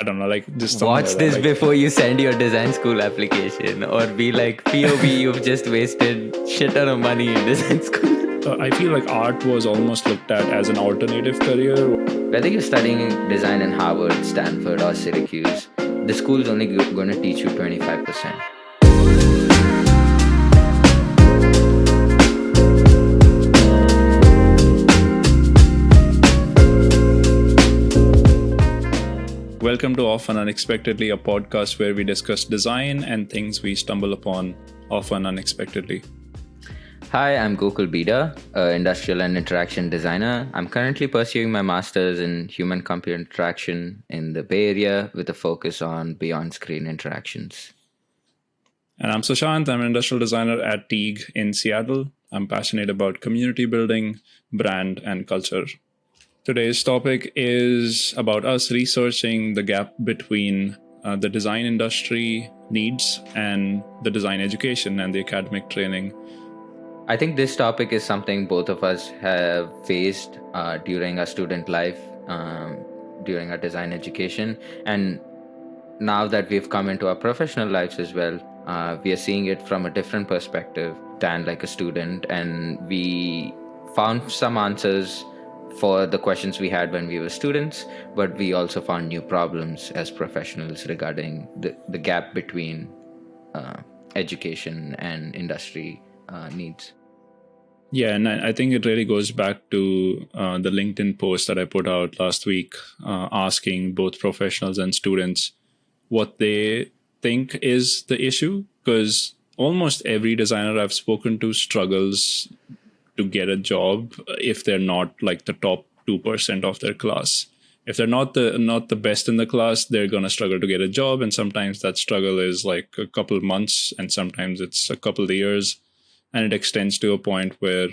I don't know, like just something Watch like this that. before you send your design school application, or be like, POV, you've just wasted shit ton of money in design school. I feel like art was almost looked at as an alternative career. Whether you're studying design in Harvard, Stanford, or Syracuse, the school's only going to teach you 25%. Welcome to Often Unexpectedly, a podcast where we discuss design and things we stumble upon often unexpectedly. Hi, I'm Gokul Bida, industrial and interaction designer. I'm currently pursuing my master's in human-computer interaction in the Bay Area with a focus on beyond screen interactions. And I'm Sushant. I'm an industrial designer at Teague in Seattle. I'm passionate about community building, brand, and culture. Today's topic is about us researching the gap between the design industry needs and the design education and the academic training. I think this topic is something both of us have faced during our student life, during our design education. And now that we've come into our professional lives as well, we are seeing it from a different perspective than like a student. And we found some answers for the questions we had when we were students, but we also found new problems as professionals regarding the gap between education and industry needs. Yeah, and I think it really goes back to the LinkedIn post that I put out last week, asking both professionals and students what they think is the issue, because almost every designer I've spoken to struggles to get a job if they're not like the top 2% of their class. If they're not the best in the class, they're going to struggle to get a job, and sometimes that struggle is like a couple of months, and sometimes it's a couple of years, and it extends to a point where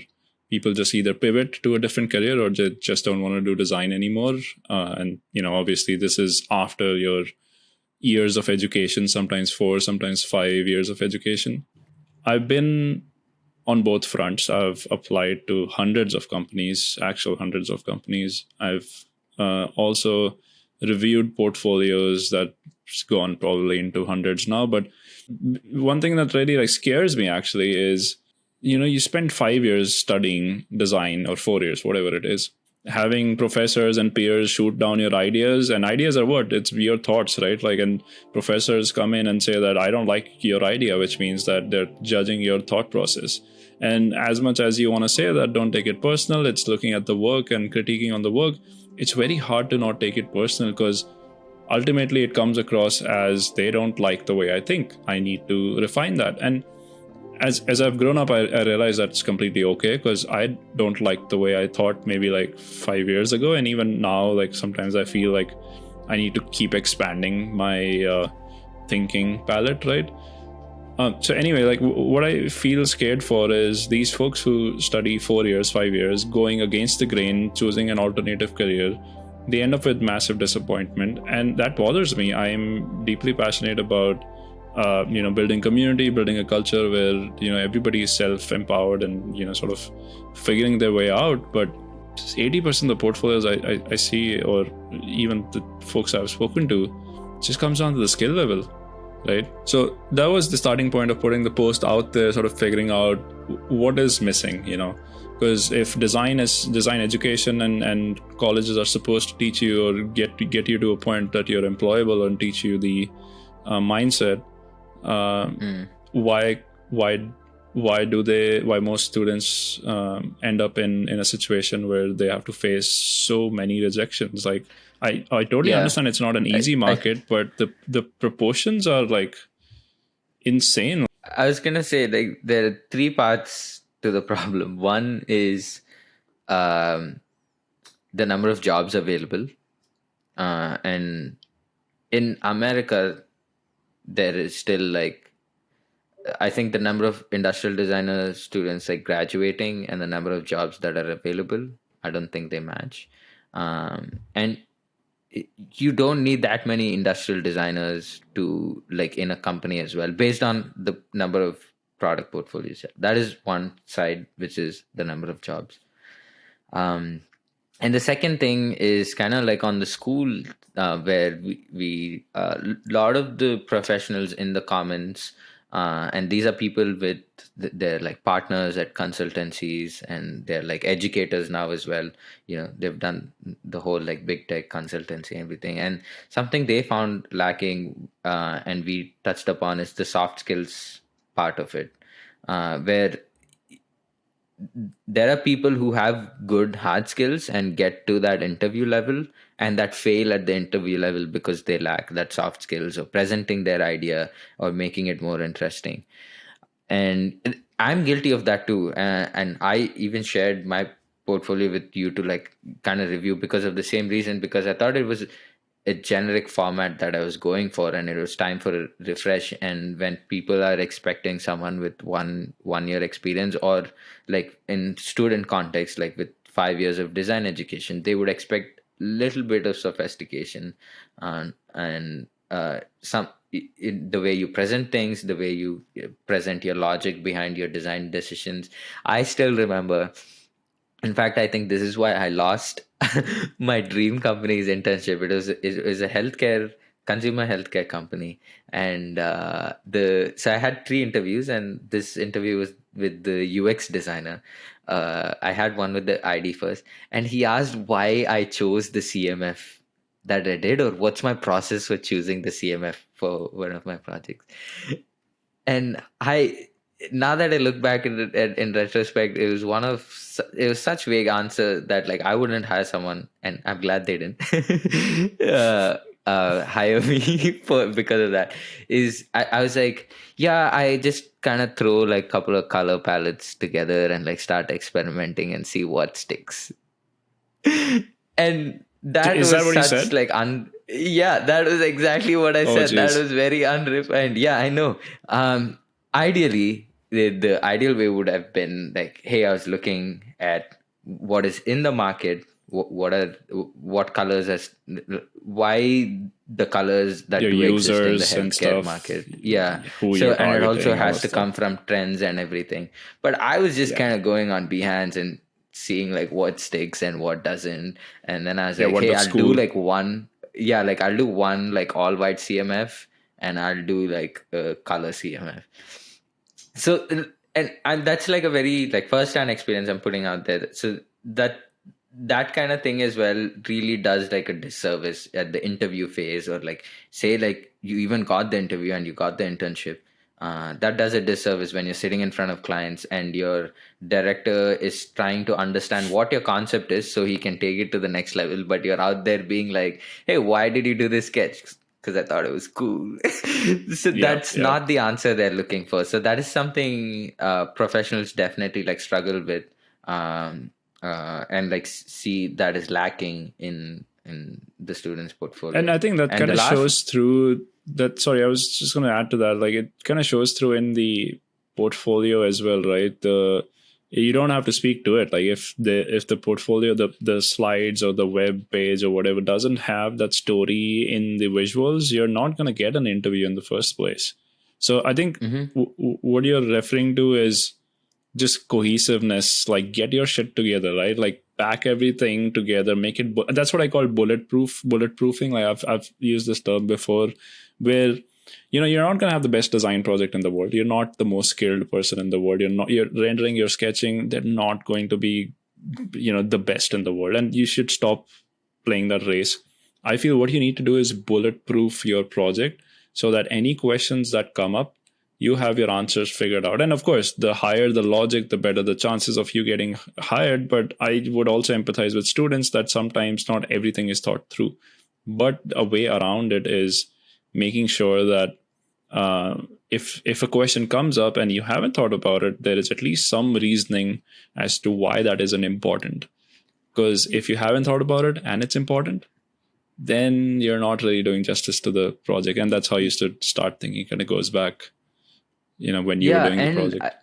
people just either pivot to a different career or just don't want to do design anymore. And obviously this is after your years of education, sometimes 4, sometimes 5 years of education. I've been on both fronts. I've applied to hundreds of companies, actual hundreds of companies. I've also reviewed portfolios that's gone probably into hundreds now. But one thing that really like scares me actually is, you spend 5 years studying design, or 4 years, whatever it is, having professors and peers shoot down your ideas. And ideas are what? It's your thoughts, right? Like, and professors come in and say that I don't like your idea, which means that they're judging your thought process. And as much as you want to say that, don't take it personal, it's looking at the work and critiquing on the work. It's very hard to not take it personal, because ultimately it comes across as they don't like the way I think. I need to refine that. And as I've grown up, I realize that's completely okay, because I don't like the way I thought maybe like 5 years ago. And even now, like sometimes I feel like I need to keep expanding my thinking palette, right? So anyway, like what I feel scared for is these folks who study 4 years, 5 years, going against the grain, choosing an alternative career. They end up with massive disappointment, and that bothers me. I'm deeply passionate about building community, building a culture where everybody is self-empowered and sort of figuring their way out. But 80% of the portfolios I see, or even the folks I've spoken to, just comes down to the skill level, right? So that was the starting point of putting the post out there, sort of figuring out what is missing, because if design education and colleges are supposed to teach you or get you to a point that you're employable and teach you the mindset, why most students end up in a situation where they have to face so many rejections? Like I totally understand it's not an easy market, but the proportions are like insane. I was gonna say, like, there are 3 parts to the problem. One is the number of jobs available, and in America there is still like, I think the number of industrial designer students like graduating and the number of jobs that are available, I don't think they match. And you don't need that many industrial designers to like in a company as well, based on the number of product portfolios. That is one side, which is the number of jobs. And the second thing is kind of like on the school, where we lot of the professionals in the comments, and these are people with they're like partners at consultancies, and they're like educators now as well. They've done the whole like big tech consultancy and everything, and something they found lacking, and we touched upon, is the soft skills part of it, where there are people who have good hard skills and get to that interview level, and that fail at the interview level because they lack that soft skills or presenting their idea or making it more interesting. And I'm guilty of that too, and I even shared my portfolio with you to like kind of review because of the same reason, because I thought it was a generic format that I was going for, and it was time for a refresh. And when people are expecting someone with one year experience, or like in student context, like with 5 years of design education, they would expect little bit of sophistication, and some the way you present things, the way you present your logic behind your design decisions. I still remember, in fact, I think this is why I lost my dream company's internship. It was a consumer healthcare company, and the so I had three interviews, and this interview was with the UX designer. I had one with the ID first, and he asked why I chose the CMF that I did, or what's my process for choosing the CMF for one of my projects. And I now that I look back in retrospect, it was such vague answer that like I wouldn't hire someone, and I'm glad they didn't hire me for because of that. I was like, yeah, I just kind of throw like a couple of color palettes together and like start experimenting and see what sticks. And that Is that was what you such said? like yeah, that was exactly what I Oh, said. That geez. was very unrefined. Yeah, I know. Ideally, the ideal way would have been like, hey, I was looking at what is in the market, what colors as why the colors that Your do exist in the users and healthcare stuff, market. Yeah. who So, you're and it also targeting, all has that to stuff. come from trends and everything. But I was just Yeah. kind of going on Behance and seeing like what sticks and what doesn't. And then I was Yeah. like, What hey, looks I'll do cool. like one. Yeah, like I'll do one like all white CMF, and I'll do like a color CMF. So, and that's like a very like first hand experience I'm putting out there. So that kind of thing as well really does like a disservice at the interview phase, or like say like you even got the interview and you got the internship. That does a disservice when you're sitting in front of clients and your director is trying to understand what your concept is so he can take it to the next level, but you're out there being like, hey, why did you do this sketch? Because I thought it was cool. So Yeah. that's Yeah. not the answer they're looking for. So that is something professionals definitely like struggle with, and like see that is lacking in the students' And portfolio. I think that And kind the of last, shows through that. Sorry, I was just going to add to that. Like, it kind of shows through in the portfolio as well, right? You don't have to speak to it. Like, if the portfolio, the slides or the web page or whatever doesn't have that story in the visuals, you're not going to get an interview in the first place. So I think Mhm. what you're referring to is just cohesiveness, like get your shit together, right? Like pack everything together, make it that's what I call bulletproofing. Like I've used this term before, where you're not going to have the best design project in the world, you're not the most skilled person in the world, you're rendering, you're sketching, they're not going to be the best in the world, and you should stop playing that race. I feel what you need to do is bulletproof your project so that any questions that come up, you have your answers figured out. And of course, the higher the logic, the better the chances of you getting hired. But I would also empathize with students that sometimes not everything is thought through. But a way around it is making sure that if a question comes up and you haven't thought about it, there is at least some reasoning as to why that isn't important. Because if you haven't thought about it and it's important, then you're not really doing justice to the project. And that's how you should start thinking. It kind of goes back, when you were yeah, doing the and project.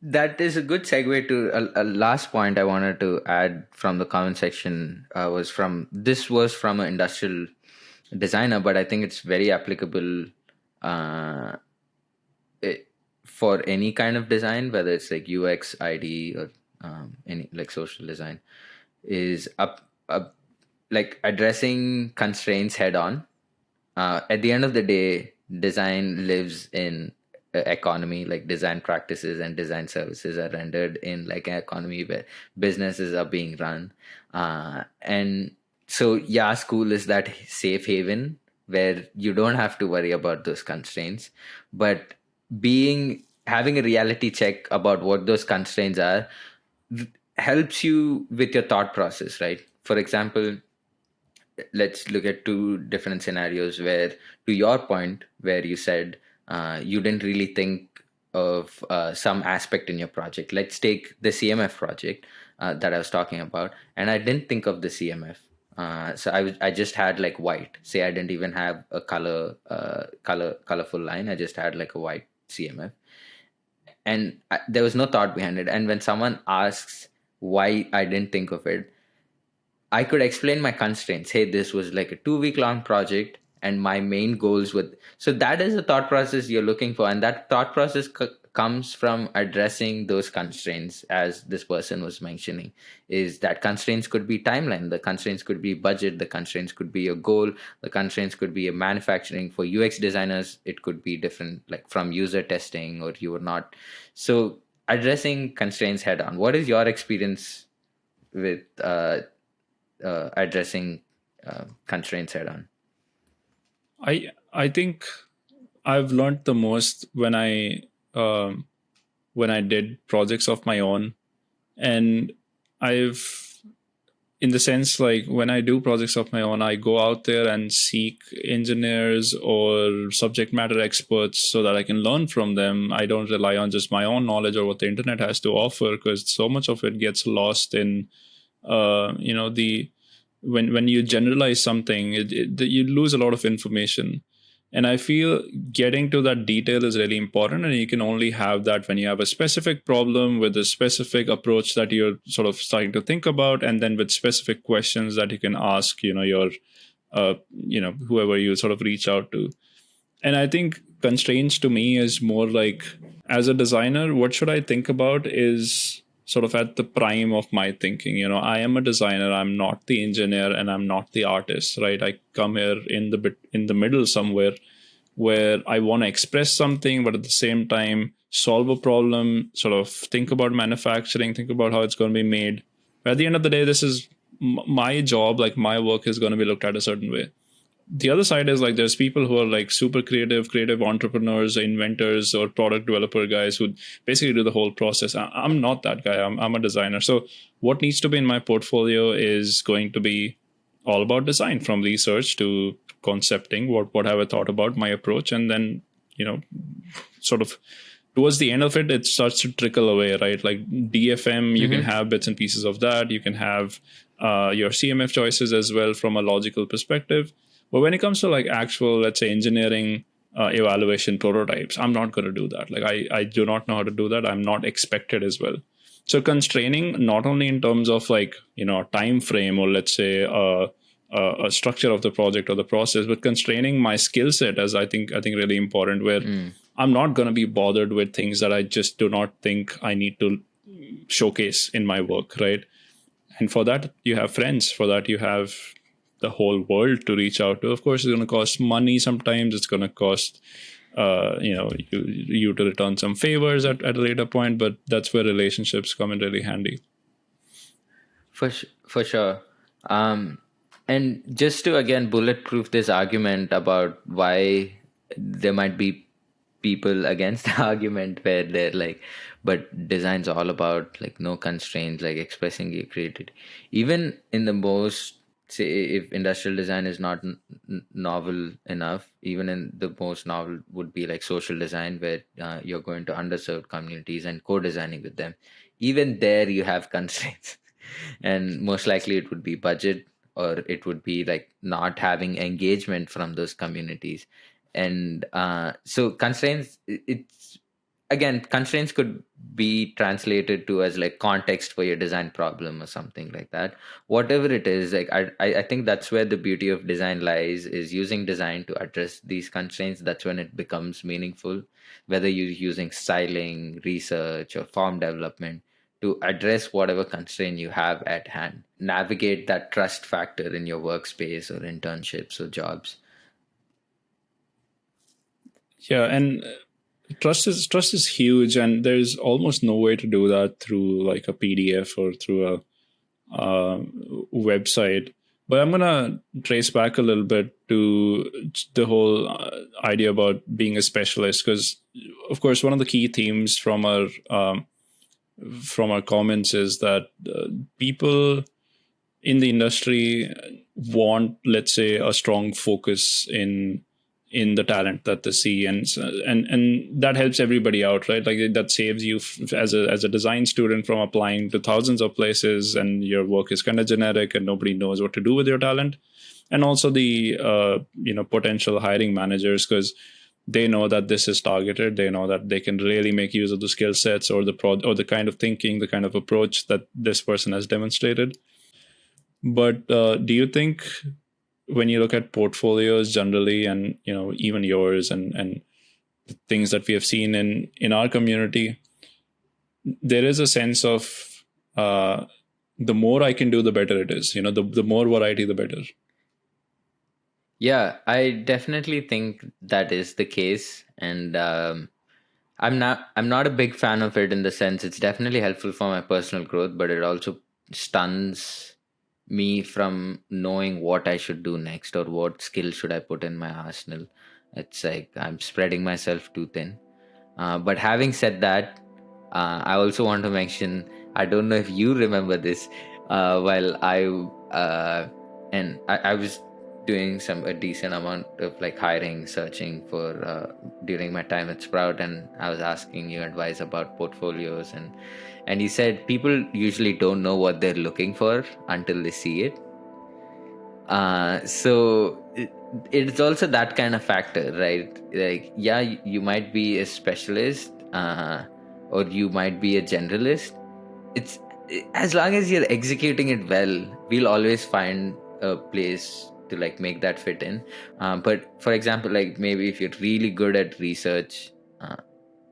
that is a good segue to a last point I wanted to add from the comment section. Was from an industrial designer, but I think it's very applicable uh, it, for any kind of design, whether it's like UX, ID, or any like social design. is like addressing constraints head on. At the end of the day, design lives in economy. Like design practices and design services are rendered in like an economy where businesses are being run. And so yeah, school is that safe haven where you don't have to worry about those constraints. But being having a reality check about what those constraints are helps you with your thought process, right? For example, let's look at two different scenarios where, to your point, where you said you didn't really think of some aspect in your project. Let's take the CMF project that I was talking about, and I didn't think of the CMF. So I just had like white. Say I didn't even have a colorful line. I just had like a white CMF, and there was no thought behind it. And when someone asks why I didn't think of it, I could explain my constraints. Hey, this was like a 2 week long project, and my main goals were. So that is the thought process you're looking for, and that thought process comes from addressing those constraints, as this person was mentioning. Is that constraints could be timeline, the constraints could be budget, the constraints could be your goal, the constraints could be a manufacturing. For UX designers, it could be different, like from user testing, or you were not. So addressing constraints head on. What is your experience with addressing constraints head on? I think I've learned the most um, when I did projects of my own, and I've in the sense like when I do projects of my own, I go out there and seek engineers or subject matter experts so that I can learn from them. I don't rely on just my own knowledge or what the internet has to offer, because so much of it gets lost in the when you generalize something, you lose a lot of information. And I feel getting to that detail is really important, and you can only have that when you have a specific problem with a specific approach that you're sort of starting to think about, and then with specific questions that you can ask your whoever you sort of reach out to. And I think constraints to me is more like, as a designer, what should I think about is sort of at the prime of my thinking. I am a designer, I'm not the engineer, and I'm not the artist, right? I come here in the middle somewhere, where I want to express something, but at the same time solve a problem, sort of think about manufacturing, think about how it's going to be made. But at the end of the day, this is my job, like my work is going to be looked at a certain way. The other side is like there's people who are like super creative entrepreneurs, inventors, or product developer guys who basically do the whole process. I'm not that guy. I'm a designer. So what needs to be in my portfolio is going to be all about design, from research to concepting, what have I thought about my approach, and then sort of towards the end of it, it starts to trickle away, right? Like DFM, you can have bits and pieces of that. You can have your CMF choices as well from a logical perspective. But when it comes to like actual, let's say, engineering evaluation prototypes, I'm not going to do that. Like I do not know how to do that. I'm not expected as well. So constraining not only in terms of like time frame, or let's say a structure of the project or the process, but constraining my skill set as I think really important, where I'm not going to be bothered with things that I just do not think I need to showcase in my work, right? And for that, you have friends. For that, you have the whole world to reach out to. Of course, it's going to cost money sometimes. It's going to cost, you to return some favors at a later point, but that's where relationships come in really handy. For sure. And just to again bulletproof this argument about why there might be people against the argument where they're like, but design's all about like no constraints, like expressing your creativity. Even in the most, say, if industrial design is not novel enough, even in the most novel would be like social design, where you're going to underserved communities and co-designing with them. Even there you have constraints. And most likely it would be budget, or it would be like not having engagement from those communities. And so constraints, it's again, constraints could be translated to as like context for your design problem or something like that. Whatever it is, like I think that's where the beauty of design lies, is using design to address these constraints. That's when it becomes meaningful, whether you're using styling, research, or form development to address whatever constraint you have at hand, navigate that trust factor in your workspace or internships or jobs. Yeah, and trust is huge, and there's almost no way to do that through like a PDF or through a website. But I'm gonna trace back a little bit to the whole idea about being a specialist, because of course one of the key themes from our comments is that people in the industry want, let's say, a strong focus in the talent that they see, and that helps everybody out, right? Like that saves you as a design student from applying to thousands of places, and your work is kind of generic and nobody knows what to do with your talent. And also the potential hiring managers, because they know that this is targeted, they know that they can really make use of the skill sets or the kind of thinking, the kind of approach that this person has demonstrated. But do you think, when you look at portfolios generally, and even yours, and the things that we have seen in our community, there is a sense of the more I can do, the better it is. The more variety, the better. Yeah, I definitely think that is the case, and I'm not a big fan of it, in the sense it's definitely helpful for my personal growth, but it also stuns me from knowing what I should do next or what skill should I put in my arsenal. It's like I'm spreading myself too thin. But having said that, I also want to mention, I don't know if you remember this, while I was doing a decent amount of like hiring, searching for during my time at Sprout, and I was asking you advice about portfolios, and you said people usually don't know what they're looking for until they see it. So it's also that kind of factor, right? Like, yeah, you might be a specialist, or you might be a generalist. It's as long as you're executing it well, we'll always find a place to like make that fit in. But for example, like maybe if you're really good at research,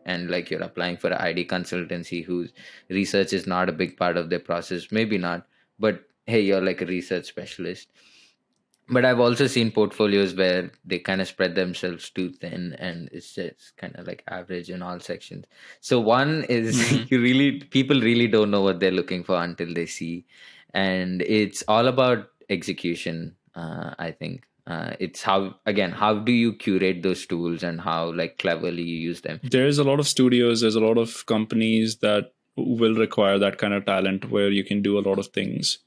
and like you're applying for an ID consultancy whose research is not a big part of their process, maybe not, but hey, you're like a research specialist. But I've also seen portfolios where they kind of spread themselves too thin, and it's just kind of like average in all sections. So one is people really don't know what they're looking for until they see, and it's all about execution. I think it's how do you curate those tools and how like cleverly you use them. There's a lot of studios, there's a lot of companies that will require that kind of talent where you can do a lot of things.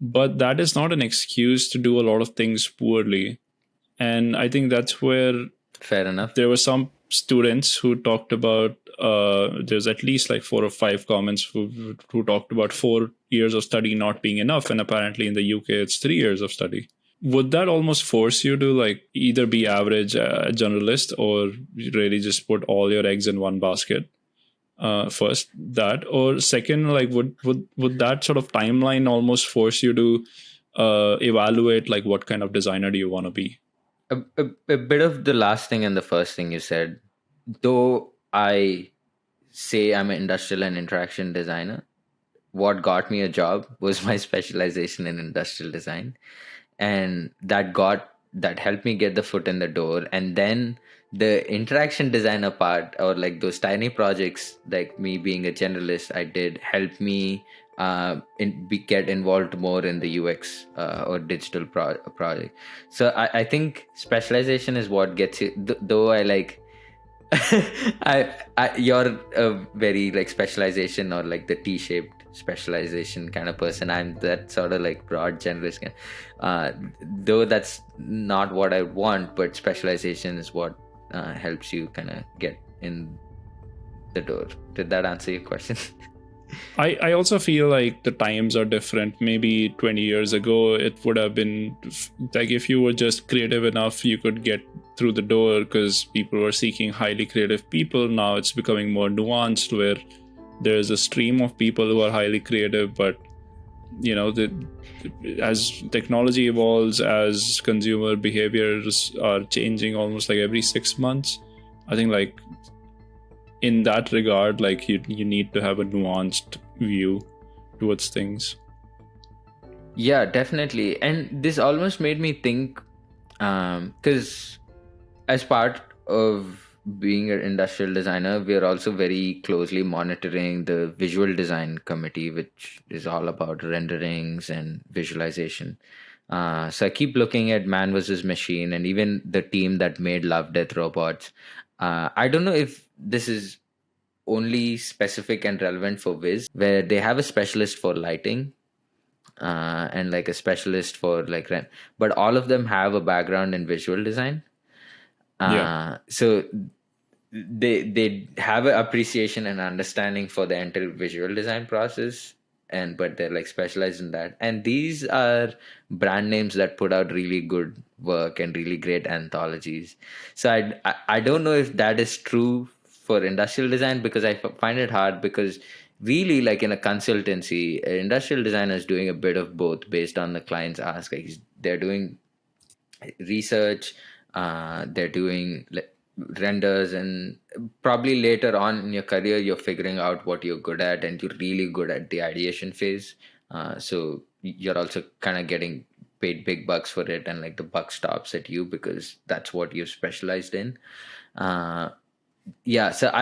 But that is not an excuse to do a lot of things poorly. And I think that's where, fair enough, there were some students who talked about, there's at least like 4 or 5 comments who talked about 4 years of study not being enough. And apparently in the UK, it's 3 years of study. Would that almost force you to like either be average, generalist, or really just put all your eggs in one basket? First that, or second, like would that sort of timeline almost force you to evaluate like what kind of designer do you want to be? a bit of the last thing and the first thing you said. Though I say I'm an industrial and interaction designer, what got me a job was my specialization in industrial design, and that helped me get the foot in the door. And then the interaction designer part, or like those tiny projects, like me being a generalist, I did help me get involved more in the UX or digital project. So I think specialization is what gets you. Though I like you're a very like specialization, or like the T-shaped specialization kind of person. I'm that sort of like broad generalist though that's not what I want, but specialization is what helps you kind of get in the door. Did that answer your question? I also feel like the times are different. Maybe 20 years ago, it would have been like if you were just creative enough, you could get through the door because people were seeking highly creative people. Now it's becoming more nuanced, where there's a stream of people who are highly creative, but as technology evolves, as consumer behaviors are changing almost like every 6 months, I think like in that regard, like you need to have a nuanced view towards things. Yeah, definitely. And this almost made me think, because as part of being an industrial designer, we are also very closely monitoring the visual design committee, which is all about renderings and visualization. So I keep looking at Man vs. Machine and even the team that made Love, Death, Robots. I don't know if this is only specific and relevant for Viz, where they have a specialist for lighting, and like a specialist for like rent, but all of them have a background in visual design. Yeah. So they have an appreciation and understanding for the entire visual design process, and but they're like specialized in that. And these are brand names that put out really good work and really great anthologies. So I don't know if that is true for industrial design, because I find it hard, because really, like in a consultancy, an industrial designer is doing a bit of both based on the client's ask. Like they're doing research, they're doing renders, and probably later on in your career you're figuring out what you're good at, and you're really good at the ideation phase. So you're also kind of getting paid big bucks for it, and like the buck stops at you because that's what you've specialized in. Yeah, so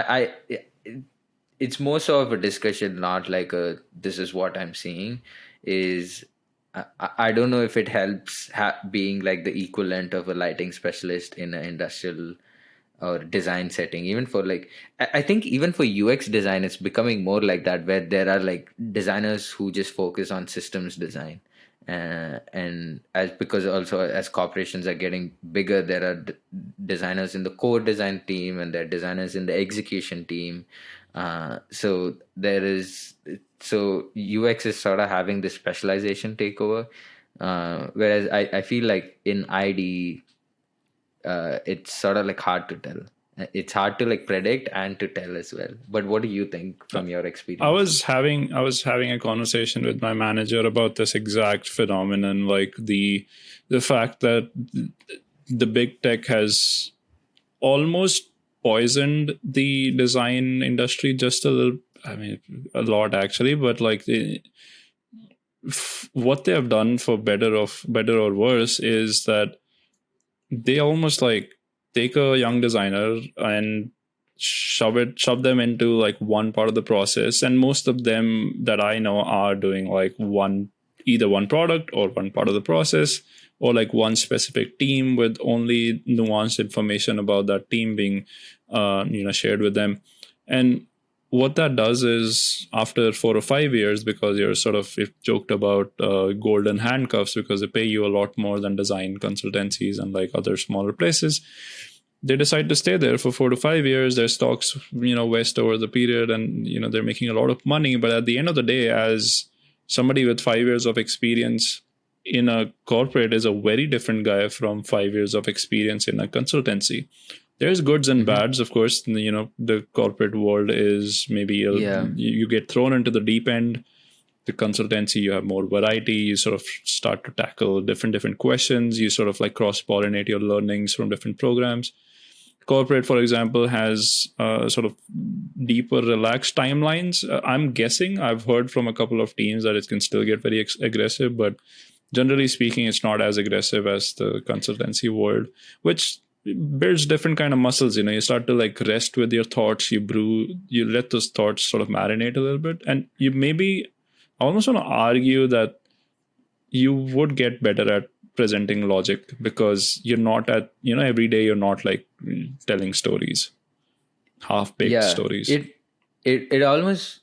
it's more so of a discussion, not like a this is what I'm seeing. Is I don't know if it helps being like the equivalent of a lighting specialist in an industrial or design setting. Even for like, I think even for UX design, it's becoming more like that, where there are like designers who just focus on systems design. And as because also as corporations are getting bigger, there are designers in the core design team, and there are designers in the execution team. So there is, so UX is sort of having this specialization takeover, whereas I feel like in ID, it's sort of like hard to tell. It's hard to like predict and to tell as well. But what do you think from your I experience? was having a conversation with my manager about this exact phenomenon, like the fact that the big tech has almost poisoned the design industry just a little. I mean, a lot actually, but like what they have done, for better or worse, is that they almost like take a young designer and shove them into like one part of the process, and most of them that I know are doing like either one product or one part of the process, or like one specific team with only nuanced information about that team being shared with them. And what that does is, after 4 or 5 years, because you're sort of, if joked about golden handcuffs, because they pay you a lot more than design consultancies and like other smaller places, they decide to stay there for 4 to 5 years. Their stocks vest over the period, and they're making a lot of money. But at the end of the day, as somebody with 5 years of experience in a corporate is a very different guy from 5 years of experience in a consultancy. There's goods and bads, of course. The corporate world is maybe Yeah. you get thrown into the deep end. The consultancy, you have more variety. You sort of start to tackle different questions. You sort of like cross pollinate your learnings from different programs. Corporate, for example, has sort of deeper, relaxed timelines. I'm guessing, I've heard from a couple of teams that it can still get very aggressive, but generally speaking, it's not as aggressive as the consultancy world, which builds different kind of muscles. You start to like rest with your thoughts. You let those thoughts sort of marinate a little bit, and you maybe, I almost want to argue that you would get better at presenting logic, because you're not at, every day you're not like telling stories, half-baked Yeah. stories. It almost,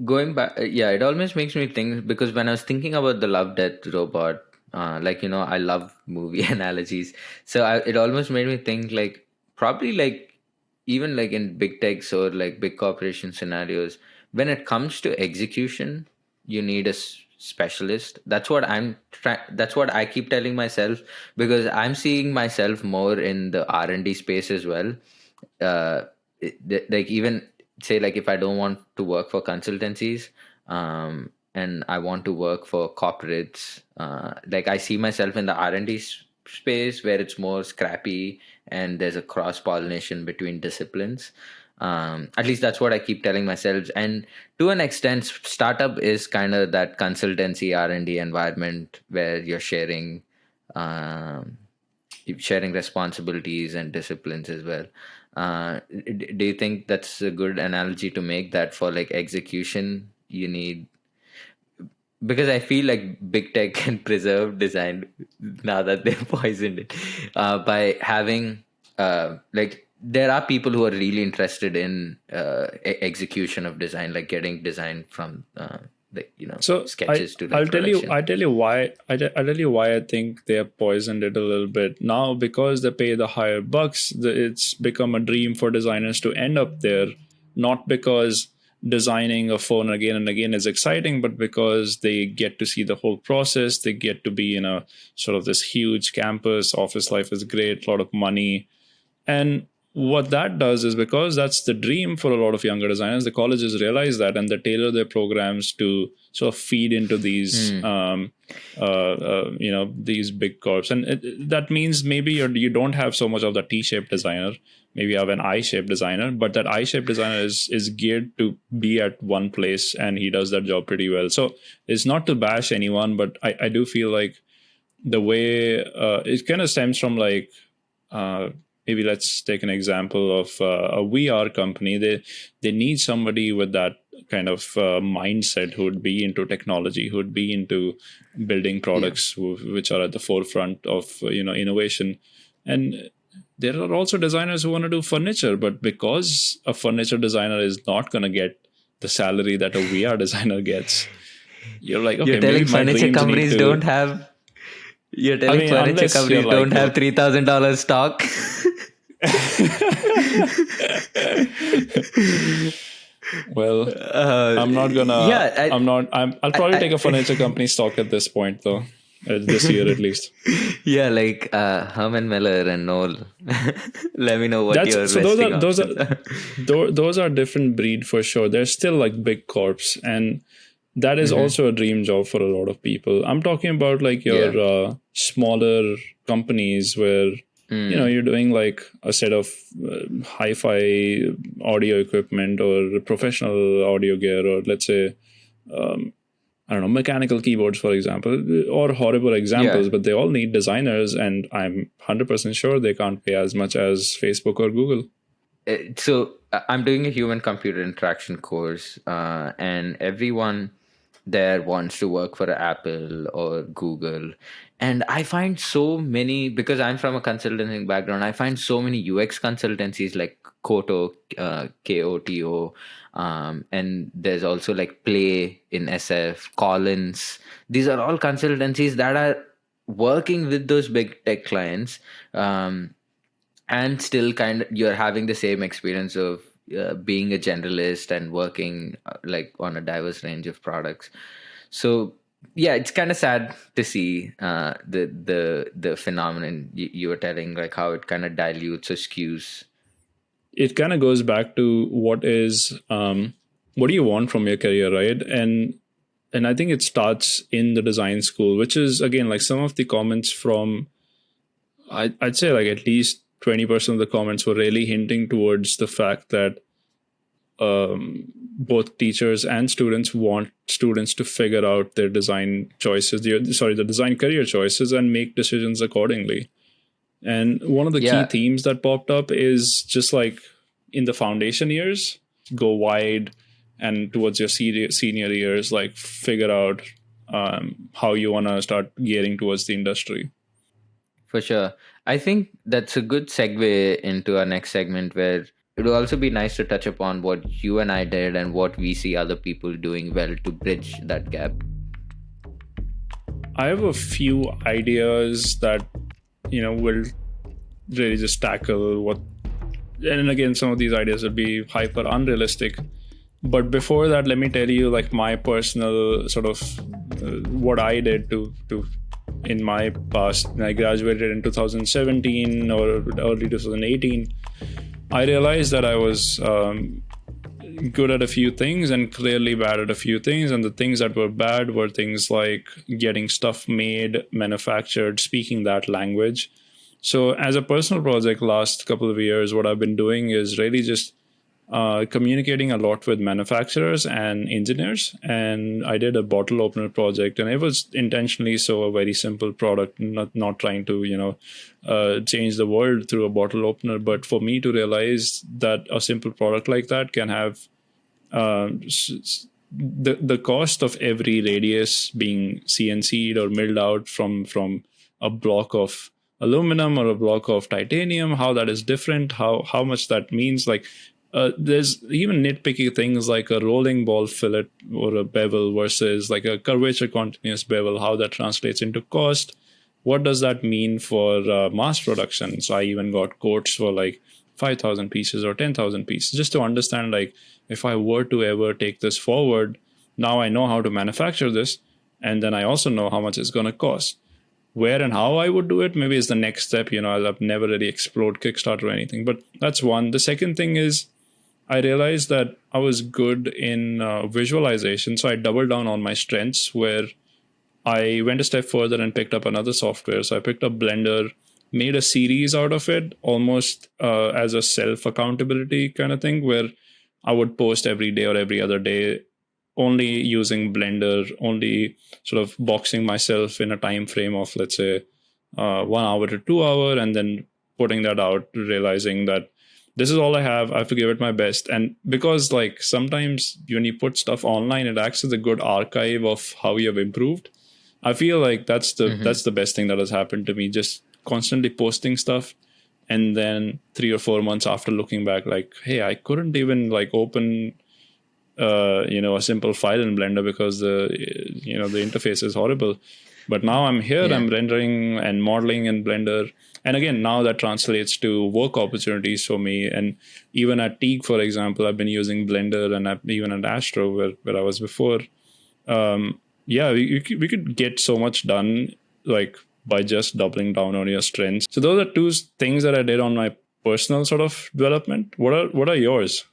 going back, yeah, it almost makes me think, because when I was thinking about the Love, Death, Robot, like I love movie analogies. So it almost made me think, like, probably like even like in big techs or like big corporation scenarios, when it comes to execution, you need a specialist. That's what I'm trying, that's what I keep telling myself, because I'm seeing myself more in the R&D space as well. uh like, even say, like, if I don't want to work for consultancies, and I want to work for corporates, like, I see myself in the R&D space, where it's more scrappy and there's a cross pollination between disciplines. At least that's what I keep telling myself. And to an extent, startup is kind of that consultancy R&D environment where um, you're sharing responsibilities and disciplines as well. Do you think that's a good analogy to make, that for like execution you need, because I feel like big tech can preserve design now that they've poisoned it by having like there are people who are really interested in execution of design, like getting design from like So sketches to like production. I'll tell you why I think they have poisoned it a little bit now, because they pay the higher bucks. It's become a dream for designers to end up there, not because designing a phone again and again is exciting, but because they get to see the whole process. They get to be in a sort of this huge campus. Office life is great, a lot of money. And what that does is, because that's the dream for a lot of younger designers, the colleges realize that, and they tailor their programs to sort of feed into these, these big corps. And that means maybe you don't have so much of the T-shaped designer. Maybe you have an I-shaped designer, but that I-shaped designer is geared to be at one place, and he does that job pretty well. So it's not to bash anyone, but I do feel like the way it kind of stems from like, maybe let's take an example of a VR company. They need somebody with that kind of mindset, who would be into technology, who would be into building products which are at the forefront of innovation. And there are also designers who want to do furniture, but because a furniture designer is not going to get the salary that a VR designer gets, you're like, okay, You're telling maybe my furniture dreams companies need to. don't have. You're telling furniture Unless you're companies like don't have $3,000 stock. Well, I'm not gonna. Yeah, I'll probably take a furniture company stock at this point, though. This year at least. Yeah, like Herman Miller and Noel. Let me know what That's your so. resting Those options are those are different breed for sure. They're still like big corps, and that is also a dream job for a lot of people. I'm talking about like your smaller companies where you're doing like a set of hi-fi audio equipment or professional audio gear, or let's say I don't know, mechanical keyboards, for example, or horrible examples, but they all need designers, and I'm 100% sure they can't pay as much as Facebook or Google. So I'm doing a human computer interaction course, and everyone there wants to work for Apple or Google. And I find so many, because I'm from a consulting background, I find so many UX consultancies like Koto, Koto, and there's also like Play in SF, Collins. These are all consultancies that are working with those big tech clients. And still kind of you're having the same experience of being a generalist and working like on a diverse range of products. So yeah, it's kind of sad to see the phenomenon you were telling, like how it kind of dilutes or skews. It kind of goes back to what do you want from your career, right? And I think it starts in the design school, which is again like some of the comments from I'd say like at least 20% of the comments were really hinting towards the fact that both teachers and students want students to figure out their design choices, the design career choices, and make decisions accordingly. And one of the key themes that popped up is just like in the foundation years, go wide, and towards your senior years, like figure out how you want to start gearing towards the industry. For sure. I think that's a good segue into our next segment, where it would also be nice to touch upon what you and I did and what we see other people doing well to bridge that gap. I have a few ideas that, will really just tackle what, and again, some of these ideas will be hyper unrealistic. But before that, let me tell you like my personal sort of what I did to in my past. I graduated in 2017 or early 2018. I realized that I was good at a few things and clearly bad at a few things. And the things that were bad were things like getting stuff made, manufactured, speaking that language. So as a personal project last couple of years, what I've been doing is really just communicating a lot with manufacturers and engineers. And I did a bottle opener project, and it was intentionally so a very simple product, not trying to change the world through a bottle opener. But for me to realize that a simple product like that can have the cost of every radius being CNC'd or milled out from a block of aluminum or a block of titanium, how that is different, how much that means. Like there's even nitpicky things like a rolling ball fillet or a bevel versus like a curvature continuous bevel, how that translates into cost. What does that mean for mass production? So I even got quotes for like 5,000 pieces or 10,000 pieces just to understand, like, if I were to ever take this forward, now I know how to manufacture this, and then I also know how much it's going to cost. Where and how I would do it maybe is the next step. I've never really explored Kickstarter or anything, but that's one. The second thing is I realized that I was good in visualization, so I doubled down on my strengths, where I went a step further and picked up another software. So I picked up Blender, made a series out of it, almost as a self accountability kind of thing, where I would post every day or every other day, only using Blender, only sort of boxing myself in a time frame of, let's say, 1 hour to 2 hour, and then putting that out, realizing that this is all I have. I have to give it my best. And because, like, sometimes when you put stuff online, it acts as a good archive of how you have improved. I feel like that's the best thing that has happened to me. Just constantly posting stuff, and then 3 or 4 months after looking back, like, hey, I couldn't even like open a simple file in Blender because the interface is horrible. But now I'm here, Yeah. I'm rendering and modeling in Blender. And again, now that translates to work opportunities for me. And even at Teague, for example, I've been using Blender, and even at Astro, where I was before. We could get so much done, like, by just doubling down on your strengths. So those are two things that I did on my personal sort of development. What are yours?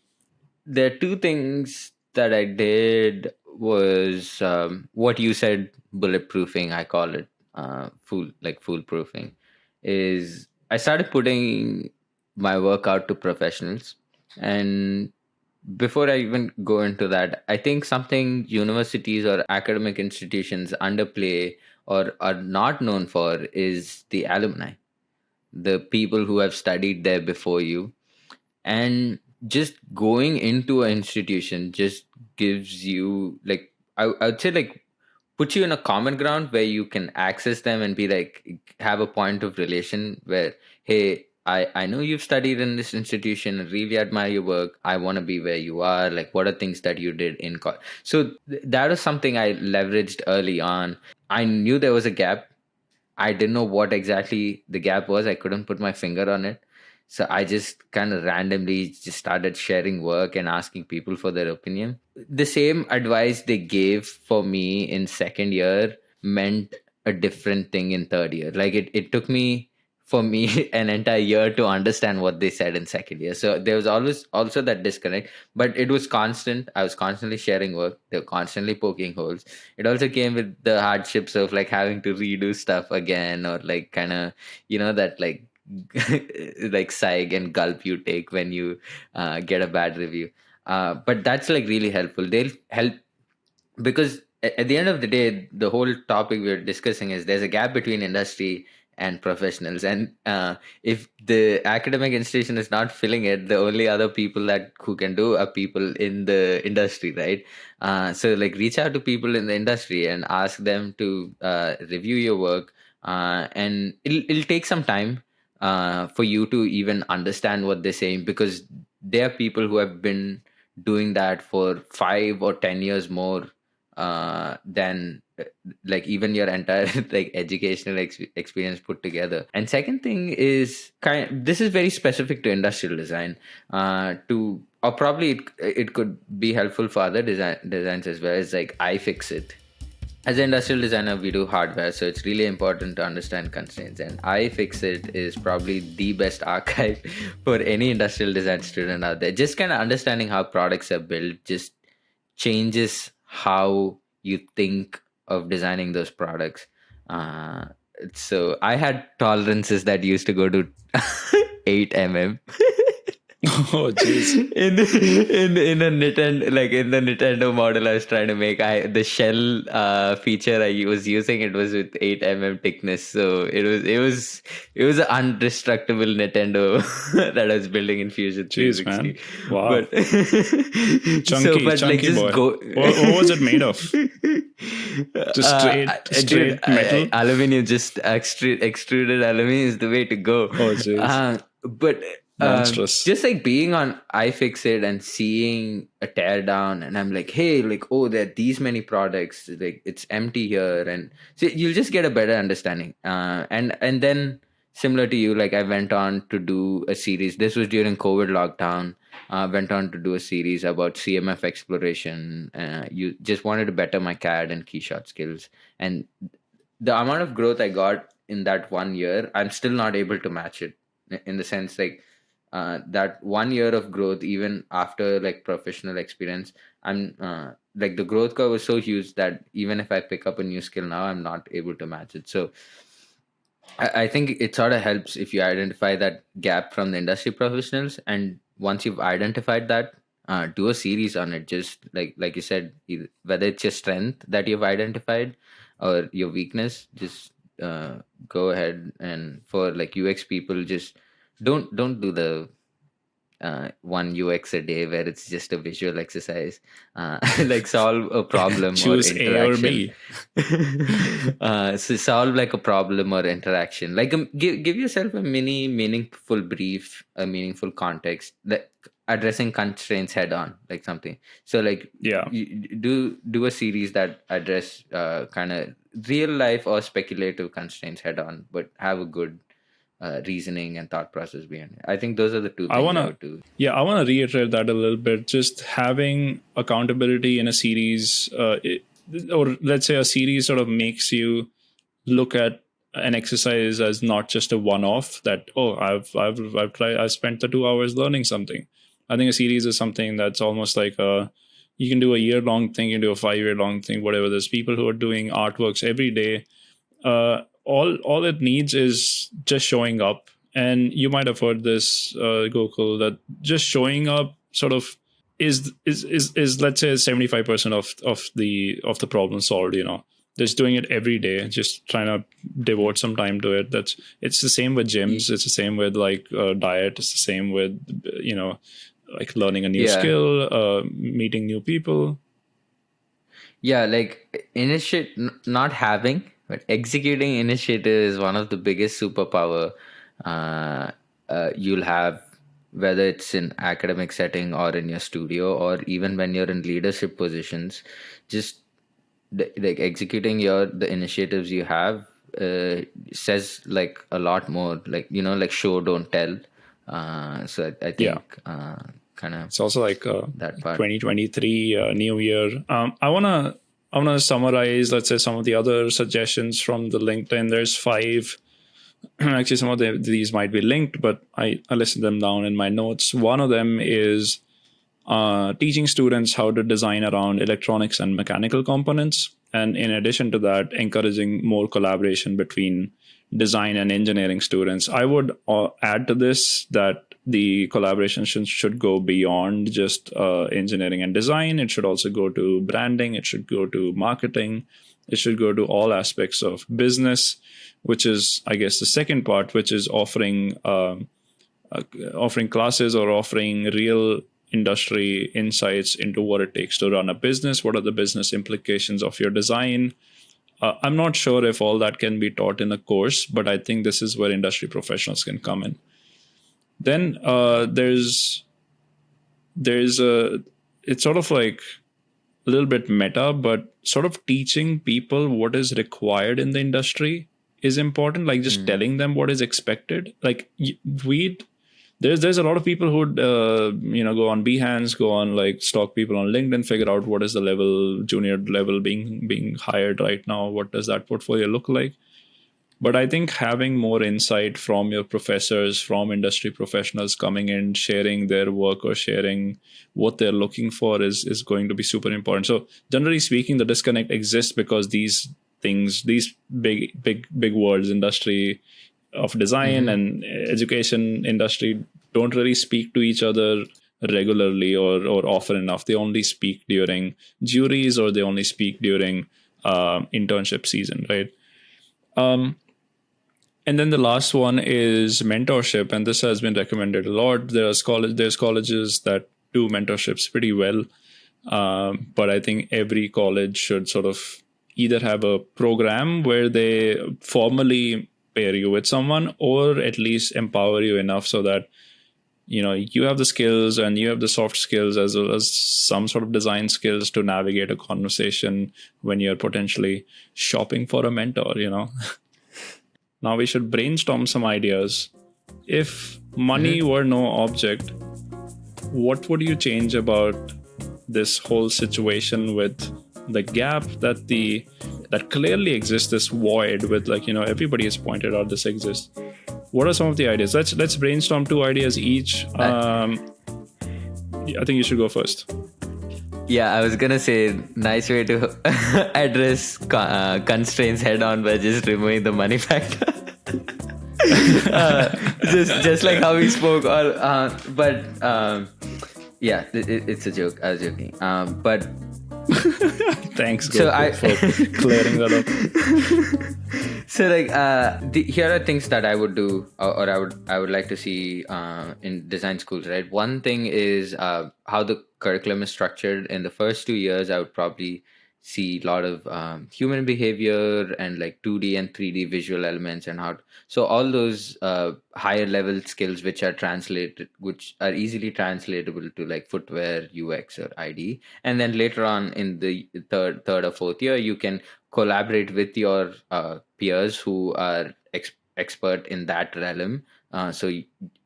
There are two things that I did was what you said, bulletproofing. I call it foolproofing. Is I started putting my work out to professionals, and before I even go into that, I think something universities or academic institutions underplay or are not known for is the alumni, the people who have studied there before you. And just going into an institution just gives you, like, I would say, like, put you in a common ground where you can access them and be like, have a point of relation where, hey, I know you've studied in this institution and really admire your work. I want to be where you are. Like, what are things that you did in college? So that was something I leveraged early on. I knew there was a gap. I didn't know what exactly the gap was. I couldn't put my finger on it. So I just kind of randomly just started sharing work and asking people for their opinion. The same advice they gave for me in second year meant a different thing in third year. Like, it took me, for me, an entire year to understand what they said in second year. So there was always also that disconnect, but it was constant. I was constantly sharing work. They were constantly poking holes. It also came with the hardships of like having to redo stuff again, or like kind of, that like like sigh and gulp you take when you get a bad review. But that's like really helpful. They'll help because at the end of the day, the whole topic we're discussing is there's a gap between industry and professionals, and if the academic institution is not filling it, the only other people that who can do are people in the industry, right? So like, reach out to people in the industry and ask them to review your work, and it'll take some time for you to even understand what they're saying, because there are people who have been doing that for 5 or 10 years more than like even your entire like educational experience put together. And second thing is this is very specific to industrial design, to or probably it could be helpful for other designs as well. It's like iFixit. As an industrial designer, we do hardware, so it's really important to understand constraints. And iFixit is probably the best archive for any industrial design student out there. Just kind of understanding how products are built just changes how you think of designing those products. So I had tolerances that used to go to 8 mm. Oh, jeez. in a Nintendo, like in the Nintendo model I was trying to make, the shell feature I was using, it was with 8 mm thickness, so it was an undestructible Nintendo that I was building in Fusion Jeez, 360. man. Wow. But so, but like, Chunky just boy. go. What was it made of? Just Dude, straight metal? aluminium, just extruded aluminium is the way to go. Oh, jeez. But Monstrous. just like being on iFixit and seeing a tear down, and I'm like, hey, like, oh, there are these many products, like it's empty here, and so you'll just get a better understanding. And then similar to you, like I went on to do a series. This was during COVID lockdown. Went on to do a series about CMF exploration. You just wanted to better my CAD and keyshot skills, and the amount of growth I got in that 1 year, I'm still not able to match it. In the sense, like that 1 year of growth, even after like professional experience, I'm like the growth curve was so huge that even if I pick up a new skill now, I'm not able to match it. So I think it sort of helps if you identify that gap from the industry professionals, and once you've identified that, do a series on it. Just like you said, whether it's your strength that you've identified or your weakness, just go ahead. And for like UX people, just don't do the one UX a day where it's just a visual exercise. Like solve a problem or Choose A or interaction. B. So solve like a problem or interaction. Like give yourself a mini meaningful brief, a meaningful context, like addressing constraints head on, like something. So like Yeah. you do a series that address kind of real life or speculative constraints head on, but have a good reasoning and thought process behind it. I think those are the two I things I wanna would do. I wanna reiterate that a little bit. Just having accountability in a series, or let's say a series, sort of makes you look at an exercise as not just a one-off. That I've tried. I spent the 2 hours learning something. I think a series is something that's almost like you can do a year-long thing, you can do a 5-year-long thing, whatever. There's people who are doing artworks every day. All it needs is just showing up. And you might have heard this, Gokul, that just showing up sort of is let's say 75% of the problem solved. Just doing it every day, just trying to devote some time to it. It's the same with gyms. It's the same with like diet. It's the same with like learning a new Yeah. skill, meeting new people. Yeah, like not having, but executing initiative is one of the biggest superpower you'll have, whether it's in academic setting or in your studio or even when you're in leadership positions. Just like executing the initiatives you have says like a lot more, like like show don't tell. So I think kind of It's also like that part. 2023 new year. I wanna summarize, let's say, some of the other suggestions from the LinkedIn. There's 5. Actually, some of these might be linked, but I listed them down in my notes. One of them is teaching students how to design around electronics and mechanical components. And in addition to that, encouraging more collaboration between design and engineering students. I would add to this that the collaboration should go beyond just engineering and design. It should also go to branding. It should go to marketing. It should go to all aspects of business, which is, I guess, the second part, which is offering classes or offering real industry insights into what it takes to run a business. What are the business implications of your design? I'm not sure if all that can be taught in a course, but I think this is where industry professionals can come in. Then there's it's sort of like a little bit meta, but sort of teaching people what is required in the industry is important. Like just telling them what is expected. Like there's a lot of people who would go on Behance, go on like stalk people on LinkedIn, figure out what is the level, junior level being hired right now. What does that portfolio look like? But I think having more insight from your professors, from industry professionals coming in, sharing their work or sharing what they're looking for is going to be super important. So generally speaking, the disconnect exists because these things, these big words, industry of design and education industry, don't really speak to each other regularly or often enough. They only speak during juries, or they only speak during internship season, right? And then the last one is mentorship, and this has been recommended a lot. There's colleges that do mentorships pretty well, but I think every college should sort of either have a program where they formally pair you with someone, or at least empower you enough so that you have the skills and you have the soft skills as well as some sort of design skills to navigate a conversation when you're potentially shopping for a mentor. Now we should brainstorm some ideas. If money were no object, what would you change about this whole situation with the gap that clearly exists, this void with everybody has pointed out this exists? What are some of the ideas? Let's brainstorm 2 ideas each. I think you should go first. Yeah, I was gonna say, nice way to address constraints head on by just removing the money factor. just like how we spoke. Yeah, it's a joke. I was joking. But thanks. For clearing that up. So here are things that I would do, or I would like to see in design schools, right? One thing is how the curriculum is structured. In the first 2 years, I would probably see a lot of human behavior and like 2D and 3D visual elements, and so all those higher level skills which are easily translatable to like footwear, UX, or ID. And then later on in the third or fourth year, you can collaborate with your peers who are expert in that realm. So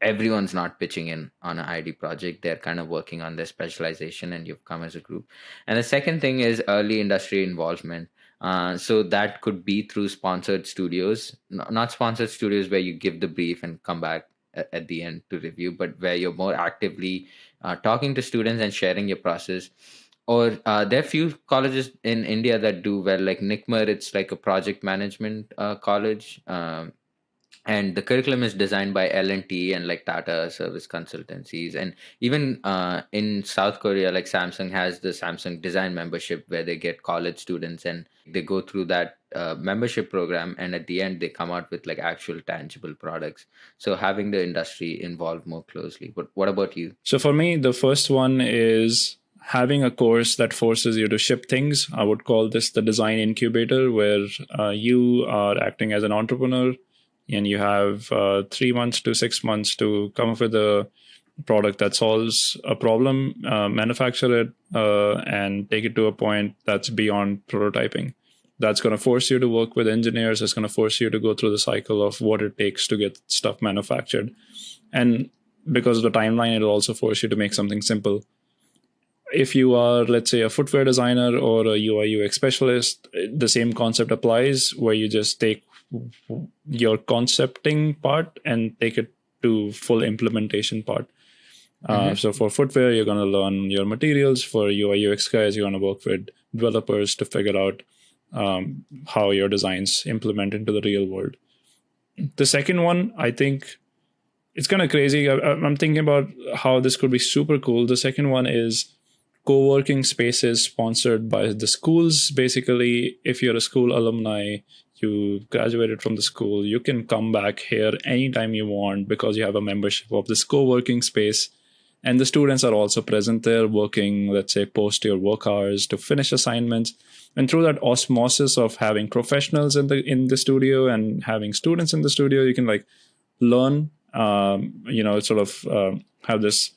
everyone's not pitching in on an ID project. They're kind of working on their specialization, and you've come as a group. And the second thing is early industry involvement. So that could be through sponsored studios, not sponsored studios where you give the brief and come back at the end to review, but where you're more actively talking to students and sharing your process. Or there are few colleges in India that do well, like NICMER. It's like a project management college. And the curriculum is designed by L&T and like Tata service consultancies. And even in South Korea, like Samsung has the Samsung Design Membership, where they get college students and they go through that membership program. And at the end, they come out with like actual tangible products. So having the industry involved more closely. But what about you? So for me, the first one is having a course that forces you to ship things. I would call this the design incubator, where you are acting as an entrepreneur, and you have 3 months to 6 months to come up with a product that solves a problem, manufacture it, and take it to a point that's beyond prototyping. That's going to force you to work with engineers. It's going to force you to go through the cycle of what it takes to get stuff manufactured. And because of the timeline, it'll also force you to make something simple. If you are, let's say, a footwear designer or a UI UX specialist, the same concept applies, where you just take your concepting part and take it to full implementation part. So for footwear, you're going to learn your materials. For UI UX guys, you're going to work with developers to figure out how your designs implement into the real world. The second one, I think it's kind of crazy. I'm thinking about how this could be super cool. The second one is co-working spaces sponsored by the schools. Basically, if you're a school alumni, you graduated from the school, you can come back here anytime you want because you have a membership of this co-working space. And the students are also present there working, let's say, post your work hours to finish assignments. And through that osmosis of having professionals in the studio and having students in the studio, you can like learn, sort of have this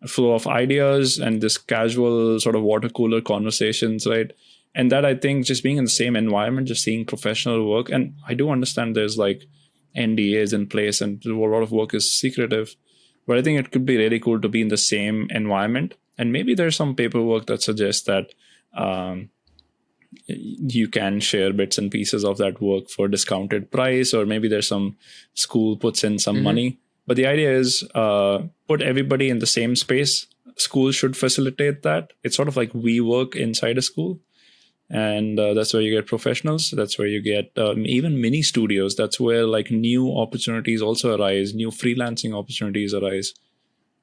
flow of ideas and this casual sort of water cooler conversations, right? And that, I think, just being in the same environment, just seeing professional work. And I do understand there's like NDAs in place and a lot of work is secretive, but I think it could be really cool to be in the same environment. And maybe there's some paperwork that suggests that you can share bits and pieces of that work for discounted price, or maybe there's some school puts in some money. But the idea is put everybody in the same space. School should facilitate that. It's sort of like we work inside a school. And that's where you get professionals. That's where you get even mini studios. That's where like new opportunities also arise, new freelancing opportunities arise.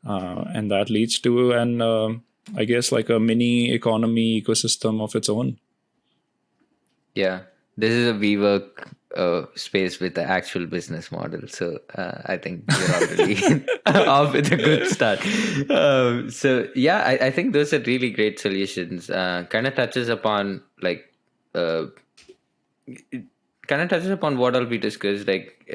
and that leads to an I guess like a mini economy ecosystem of its own. Yeah, this is a WeWork space with the actual business model. So I think we're already off with a good start. So yeah, I think those are really great solutions. Kind of touches upon like kind of touches upon what all we discussed. Like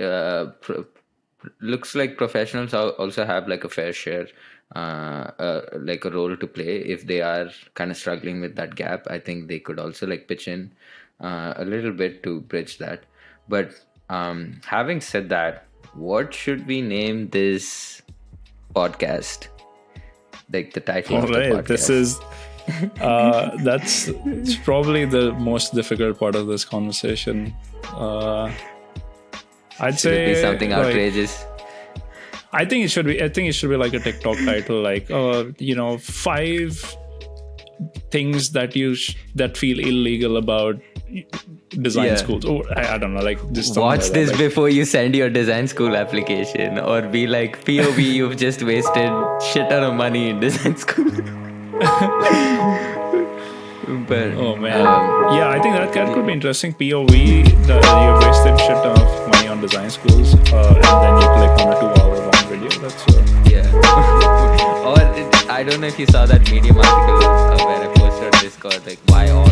looks like professionals also have like a fair share, like a role to play if they are kind of struggling with that gap. I think they could also like pitch in a little bit to bridge that. But having said that, what should we name this podcast? Like the title All of the right, podcast. this is that's it's probably the most difficult part of this conversation. I'd Should it be say something like, outrageous? I think it should be. I think it should be like a TikTok title, like 5 things that that feel illegal about design Yeah. schools. Oh, I don't know, like just something Watch like this that. Like, before you send your design school application, or be like, POV, you've just wasted shit ton of money in design school. But oh man, yeah, I think that could be interesting. POV, you've wasted shit ton of money on design schools, and then you click on a 2-hour long video. That's yeah. Or I don't know if you saw that Medium article where I posted on Discord, like why all